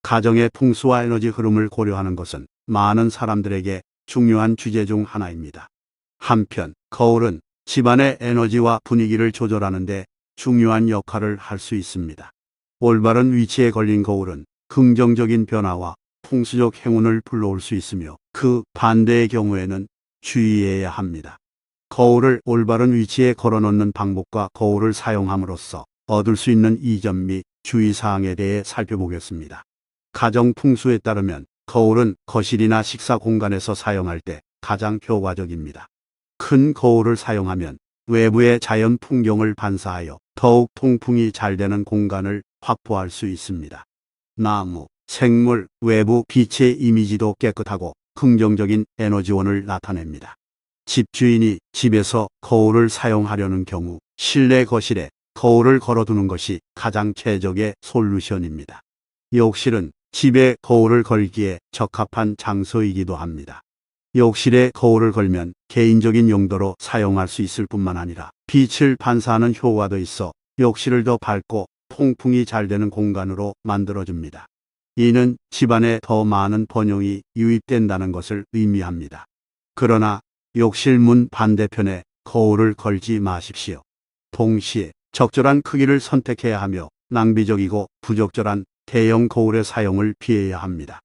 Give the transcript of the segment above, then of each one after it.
가정의 풍수와 에너지 흐름을 고려하는 것은 많은 사람들에게 중요한 주제 중 하나입니다. 한편 거울은 집안의 에너지와 분위기를 조절하는 데 중요한 역할을 할 수 있습니다. 올바른 위치에 걸린 거울은 긍정적인 변화와 풍수적 행운을 불러올 수 있으며 그 반대의 경우에는 주의해야 합니다. 거울을 올바른 위치에 걸어놓는 방법과 거울을 사용함으로써 얻을 수 있는 이점 및 주의사항에 대해 살펴보겠습니다. 가정 풍수에 따르면 거울은 거실이나 식사 공간에서 사용할 때 가장 효과적입니다. 큰 거울을 사용하면 외부의 자연 풍경을 반사하여 더욱 통풍이 잘 되는 공간을 확보할 수 있습니다. 나무, 생물, 외부 빛의 이미지도 깨끗하고 긍정적인 에너지원을 나타냅니다. 집주인이 집에서 거울을 사용하려는 경우 실내 거실에 거울을 걸어두는 것이 가장 최적의 솔루션입니다. 욕실은 집에 거울을 걸기에 적합한 장소이기도 합니다. 욕실에 거울을 걸면 개인적인 용도로 사용할 수 있을 뿐만 아니라 빛을 반사하는 효과도 있어 욕실을 더 밝고 통풍이 잘 되는 공간으로 만들어줍니다. 이는 집안에 더 많은 번영이 유입된다는 것을 의미합니다. 그러나 욕실 문 반대편에 거울을 걸지 마십시오. 동시에 적절한 크기를 선택해야 하며 낭비적이고 부적절한 대형 거울의 사용을 피해야 합니다.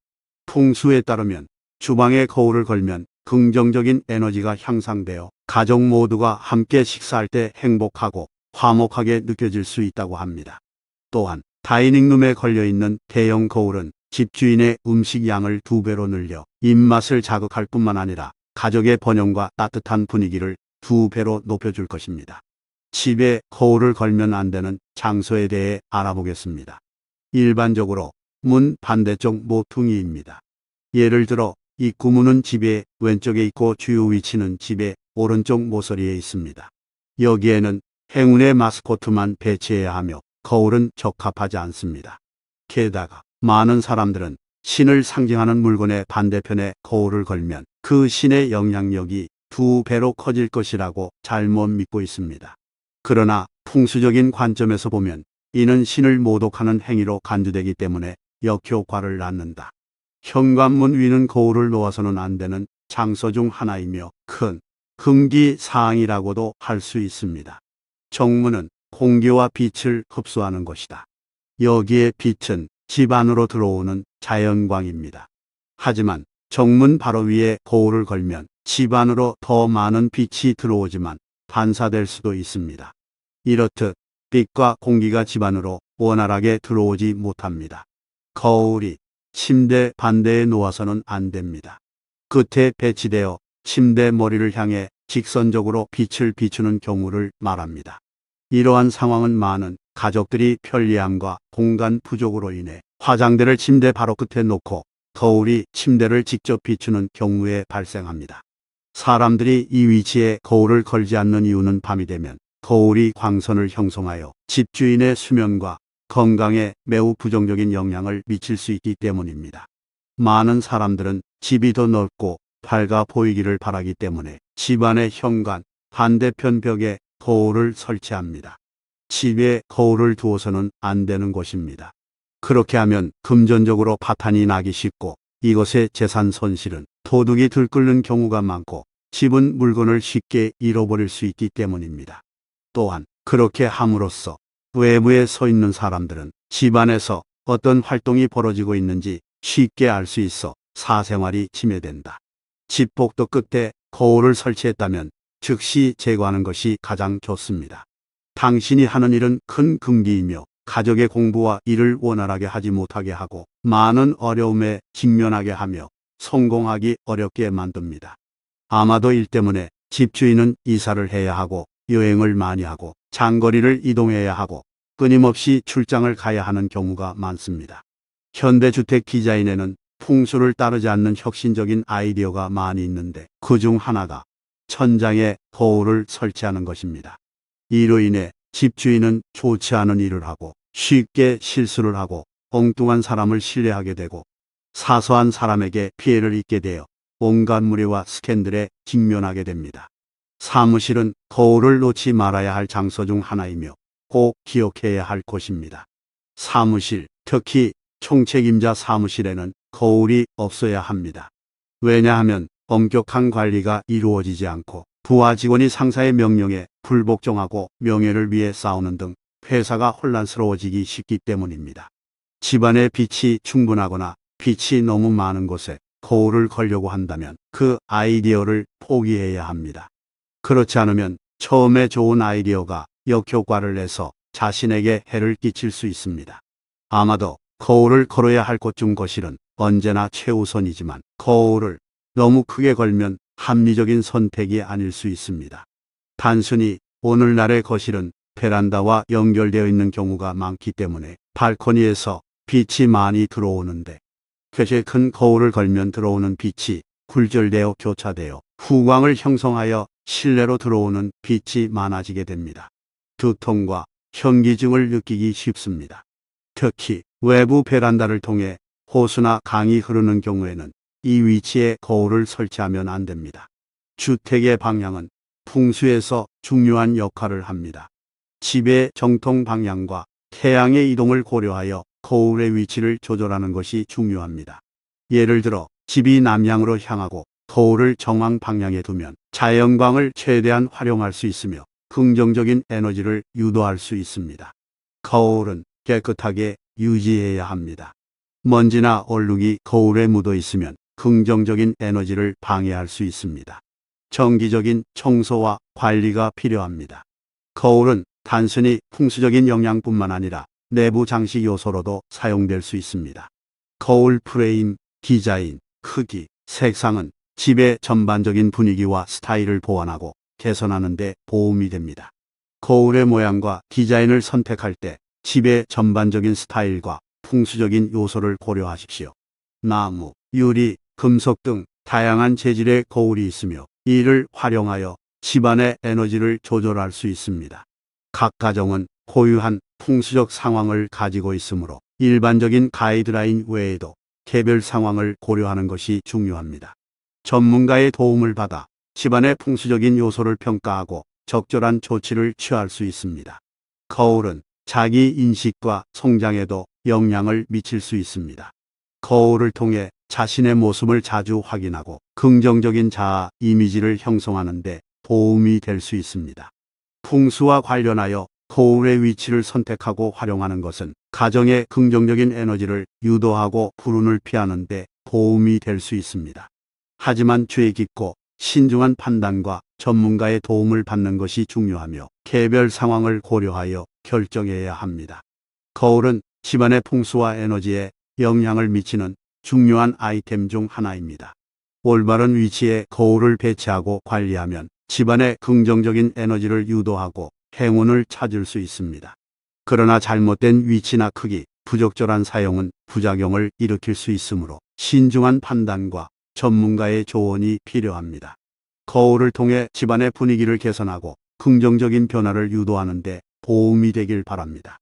풍수에 따르면 주방에 거울을 걸면 긍정적인 에너지가 향상되어 가족 모두가 함께 식사할 때 행복하고 화목하게 느껴질 수 있다고 합니다. 또한 다이닝룸에 걸려있는 대형 거울은 집주인의 음식 양을 2배로 늘려 입맛을 자극할 뿐만 아니라 가족의 번영과 따뜻한 분위기를 2배로 높여줄 것입니다. 집에 거울을 걸면 안 되는 장소에 대해 알아보겠습니다. 일반적으로 문 반대쪽 모퉁이입니다. 예를 들어 입구문은 집의 왼쪽에 있고 주요 위치는 집의 오른쪽 모서리에 있습니다. 여기에는 행운의 마스코트만 배치해야 하며 거울은 적합하지 않습니다. 게다가 많은 사람들은 신을 상징하는 물건의 반대편에 거울을 걸면 그 신의 영향력이 2배로 커질 것이라고 잘못 믿고 있습니다. 그러나 풍수적인 관점에서 보면 이는 신을 모독하는 행위로 간주되기 때문에 역효과를 낳는다. 현관문 위는 거울을 놓아서는 안 되는 장소 중 하나이며 큰 금기사항이라고도 할 수 있습니다. 정문은 공기와 빛을 흡수하는 것이다. 여기에 빛은 집 안으로 들어오는 자연광입니다. 하지만 정문 바로 위에 거울을 걸면 집 안으로 더 많은 빛이 들어오지만 반사될 수도 있습니다. 이렇듯 빛과 공기가 집 안으로 원활하게 들어오지 못합니다. 거울이 침대 반대에 놓아서는 안 됩니다. 끝에 배치되어 침대 머리를 향해 직선적으로 빛을 비추는 경우를 말합니다. 이러한 상황은 많은 가족들이 편리함과 공간 부족으로 인해 화장대를 침대 바로 끝에 놓고 거울이 침대를 직접 비추는 경우에 발생합니다. 사람들이 이 위치에 거울을 걸지 않는 이유는 밤이 되면 거울이 광선을 형성하여 집주인의 수면과 건강에 매우 부정적인 영향을 미칠 수 있기 때문입니다. 많은 사람들은 집이 더 넓고 밝아 보이기를 바라기 때문에 집안의 현관 반대편 벽에 거울을 설치합니다. 집에 거울을 두어서는 안 되는 것입니다. 그렇게 하면 금전적으로 파탄이 나기 쉽고 이것의 재산 손실은 도둑이 들끓는 경우가 많고 집은 물건을 쉽게 잃어버릴 수 있기 때문입니다. 또한 그렇게 함으로써 외부에 서 있는 사람들은 집안에서 어떤 활동이 벌어지고 있는지 쉽게 알 수 있어 사생활이 침해된다. 집 복도 끝에 거울을 설치했다면 즉시 제거하는 것이 가장 좋습니다. 당신이 하는 일은 큰 금기이며 가족의 공부와 일을 원활하게 하지 못하게 하고 많은 어려움에 직면하게 하며 성공하기 어렵게 만듭니다. 아마도 일 때문에 집주인은 이사를 해야 하고 여행을 많이 하고 장거리를 이동해야 하고 끊임없이 출장을 가야 하는 경우가 많습니다. 현대주택 디자인에는 풍수를 따르지 않는 혁신적인 아이디어가 많이 있는데 그중 하나가 천장에 거울을 설치하는 것입니다. 이로 인해 집주인은 좋지 않은 일을 하고 쉽게 실수를 하고 엉뚱한 사람을 신뢰하게 되고 사소한 사람에게 피해를 입게 되어 온갖 무례와 스캔들에 직면하게 됩니다. 사무실은 거울을 놓지 말아야 할 장소 중 하나이며 꼭 기억해야 할 곳입니다. 사무실, 특히 총책임자 사무실에는 거울이 없어야 합니다. 왜냐하면 엄격한 관리가 이루어지지 않고 부하 직원이 상사의 명령에 불복종하고 명예를 위해 싸우는 등 회사가 혼란스러워지기 쉽기 때문입니다. 집안에 빛이 충분하거나 빛이 너무 많은 곳에 거울을 걸려고 한다면 그 아이디어를 포기해야 합니다. 그렇지 않으면 처음에 좋은 아이디어가 역효과를 내서 자신에게 해를 끼칠 수 있습니다. 아마도 거울을 걸어야 할 곳 중 거실은 언제나 최우선이지만 거울을 너무 크게 걸면 합리적인 선택이 아닐 수 있습니다. 단순히 오늘날의 거실은 베란다와 연결되어 있는 경우가 많기 때문에 발코니에서 빛이 많이 들어오는데 꽤 큰 거울을 걸면 들어오는 빛이 굴절되어 교차되어 후광을 형성하여 실내로 들어오는 빛이 많아지게 됩니다. 두통과 현기증을 느끼기 쉽습니다. 특히 외부 베란다를 통해 호수나 강이 흐르는 경우에는 이 위치에 거울을 설치하면 안 됩니다. 주택의 방향은 풍수에서 중요한 역할을 합니다. 집의 정통 방향과 태양의 이동을 고려하여 거울의 위치를 조절하는 것이 중요합니다. 예를 들어 집이 남향으로 향하고 거울을 정황 방향에 두면 자연광을 최대한 활용할 수 있으며 긍정적인 에너지를 유도할 수 있습니다. 거울은 깨끗하게 유지해야 합니다. 먼지나 얼룩이 거울에 묻어 있으면 긍정적인 에너지를 방해할 수 있습니다. 정기적인 청소와 관리가 필요합니다. 거울은 단순히 풍수적인 영향뿐만 아니라 내부 장식 요소로도 사용될 수 있습니다. 거울 프레임, 디자인, 크기, 색상은 집의 전반적인 분위기와 스타일을 보완하고 개선하는 데 도움이 됩니다. 거울의 모양과 디자인을 선택할 때 집의 전반적인 스타일과 풍수적인 요소를 고려하십시오. 나무, 유리, 금속 등 다양한 재질의 거울이 있으며 이를 활용하여 집안의 에너지를 조절할 수 있습니다. 각 가정은 고유한 풍수적 상황을 가지고 있으므로 일반적인 가이드라인 외에도 개별 상황을 고려하는 것이 중요합니다. 전문가의 도움을 받아 집안의 풍수적인 요소를 평가하고 적절한 조치를 취할 수 있습니다. 거울은 자기 인식과 성장에도 영향을 미칠 수 있습니다. 거울을 통해 자신의 모습을 자주 확인하고 긍정적인 자아 이미지를 형성하는 데 도움이 될 수 있습니다. 풍수와 관련하여 거울의 위치를 선택하고 활용하는 것은 가정의 긍정적인 에너지를 유도하고 불운을 피하는 데 도움이 될 수 있습니다. 하지만 죄 깊고 신중한 판단과 전문가의 도움을 받는 것이 중요하며 개별 상황을 고려하여 결정해야 합니다. 거울은 집안의 풍수와 에너지에 영향을 미치는 중요한 아이템 중 하나입니다. 올바른 위치에 거울을 배치하고 관리하면 집안의 긍정적인 에너지를 유도하고 행운을 찾을 수 있습니다. 그러나 잘못된 위치나 크기, 부적절한 사용은 부작용을 일으킬 수 있으므로 신중한 판단과 전문가의 조언이 필요합니다. 거울을 통해 집안의 분위기를 개선하고 긍정적인 변화를 유도하는 데 도움이 되길 바랍니다.